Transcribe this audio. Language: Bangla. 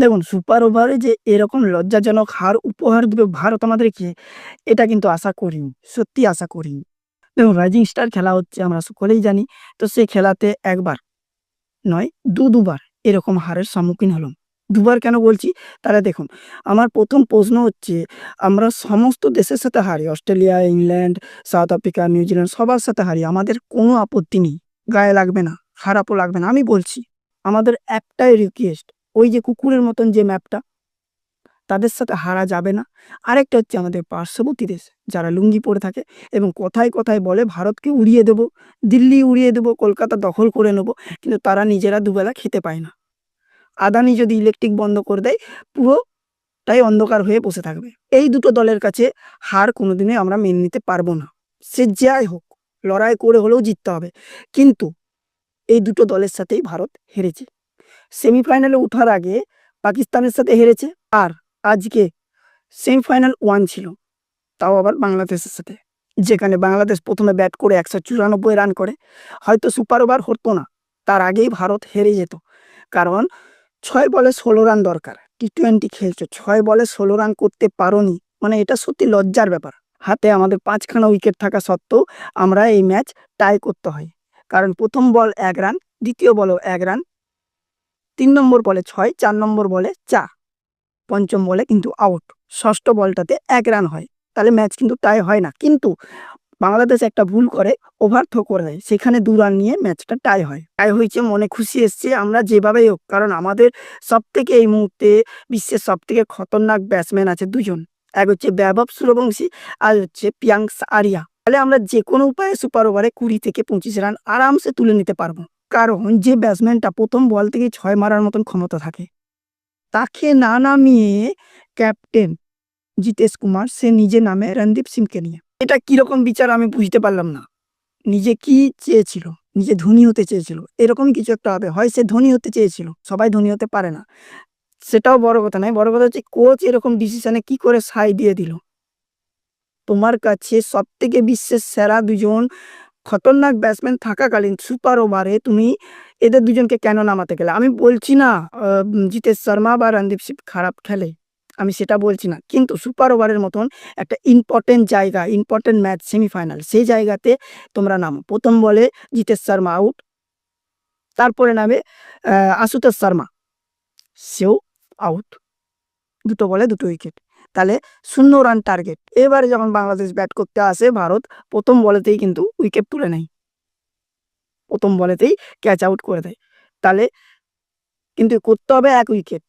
দেখুন সুপার ওভারে যে এরকম লজ্জাজনক হার উপহার দিবে ভারত আমাদেরকে, এটা কিন্তু আশা করিনি। সত্যিই আশা করিনি। দেখুন রাইজিং স্টার খেলা হচ্ছে আমরা সকলেই জানি। তো সেই খেলাতে একবার নয়, দুবার এরকম হারের সম্মুখীন হলাম। দুবার কেন বলছি? তাহলে দেখুন, আমার ১ম প্রশ্ন হচ্ছে, আমরা সমস্ত দেশের সাথে হারি। Australia, England, south Africa, New Zealand সবার সাথে হারি। আমাদের কোনো আপত্তি নেই। গায়ে লাগবে না, খারাপও লাগবে না। আমি বলছি, আমাদের একটাই রিকোয়েস্ট, ওই যে কুকুরের মতন যে ম্যাপটা, তাদের সাথে হারা যাবে না। আরেকটা হচ্ছে আমাদের পার্শ্ববর্তী দেশ, যারা লুঙ্গি পরে থাকে এবং কথায়, কথায় বলে ভারতকে উড়িয়ে দেবো, দিল্লি উড়িয়ে দেবো, কলকাতা দখল করে নেবো। কিন্তু তারা নিজেরা দুবেলা খেতে পায় না। আদানি যদি ইলেকট্রিক বন্ধ করে দেয়, পুরোটাই অন্ধকার হয়ে বসে থাকবে। এই দুটো দলের কাছে হার কোনোদিনই আমরা মেনে নিতে পারবো না। সে যাই হোক, লড়াই করে হলেও জিততে হবে। কিন্তু এই দুটো দলের সাথেই ভারত হেরেছে। সেমিফাইনালে ওঠার আগে পাকিস্তানের সাথে হেরেছে। আর আজকে সেমিফাইনাল 1 ছিল, তাও আবার বাংলাদেশের সাথে। যেখানে বাংলাদেশ ১ম এ ব্যাট করে ১৯৪ রান করে। হয়তো সুপার ওভার হতো না, তার আগেই ভারত হেরে যেত। কারণ ৬ বলে ১৬ রান দরকার। টি-20 খেলছো, ৬ বলে ১৬ রান করতে পারোনি। মানে এটা সত্যি লজ্জার ব্যাপার। হাতে আমাদের ৫ খানা উইকেট থাকা সত্ত্বেও আমরা এই ম্যাচ টাই করতে হয়। কারণ ১ম বল ১ রান, ২য় বলেও ১ রান, ৩ নম্বর বলে ৬, ৪ নম্বর বলে ৪, ৫ম বলে কিন্তু আউট। ষষ্ঠ বলটাতে ১ রান হয়। তাহলে ম্যাচ কিন্তু টাই হয় না। কিন্তু বাংলাদেশ একটা ভুল করে, ওভারথ্রো করে দেয়। সেখানে ২ রান নিয়ে ম্যাচটা টাই হয়। টাই হয়েছে, মনে খুশি এসছে, আমরা যেভাবেই হোক, কারণ আমাদের সবথেকে এই মুহূর্তে বিশ্বের সবথেকে খতরনাক ব্যাটসম্যান আছে ২ জন। এক হচ্ছে বৈভব সূর্যবংশী, আর হচ্ছে প্রিয়াংশ আরিয়া। তাহলে আমরা যেকোনো উপায়ে সুপার ওভারে ২০ থেকে ২৫ রান আরামসে তুলে নিতে পারবো। কারণ যে ব্যাটসম্যানটা ১ম বল থেকেই ৬ মারার মতন ক্ষমতা থাকে, তাকে না নামিয়ে ক্যাপ্টেন জিতেশ কুমার সে নিজে নামে রণদীপ সিংকে নিয়ে। এটা কিরকম বিচার আমি বুঝতে পারলাম না। নিজে কি চেয়েছিল? নিজে ধোনি হতে চেয়েছিল। এরকমই কিছু একটা হবে। হয় সে ধোনি হতে চেয়েছিল। সবাই ধোনি হতে পারে না। সেটাও বড় কথা নয়। বড় কথা হচ্ছে কোচ এরকম ডিসিশন এ কি করে সায় দিয়ে দিল? তোমার কাছে সবথেকে বিশ্বের সেরা ২ জন খতরনাক ব্যাটসম্যান থাকাকালীন সুপার ওভারে তুমি এদের ২ জনকে কেন নামাতে গেলে? আমি বলছি না জিতেশ শর্মা বা রণদীপ সিং খারাপ খেলে। আমি সেটা বলছি না। কিন্তু সুপার ওভারের মতন একটা ইম্পোর্টেন্ট জায়গা, ইম্পোর্টেন্ট ম্যাচ সেমিফাইনাল, সেই জায়গাতে তোমরা নামো। ১ম বলে জিতেশ শর্মা আউট। তারপরে নামে আ আশুতোষ শর্মা, সেও আউট। ২ বলে ২ উইকেট। তাহলে ০ রান টার্গেট। এবারে যখন বাংলাদেশ ব্যাট করতে আসে, ভারত ১ম বলেতেই কিন্তু উইকেট তুলে নেয়। ১ম বলেতেই ক্যাচ আউট করে দেয়। তাহলে কিন্তু করতে হবে ১ উইকেট।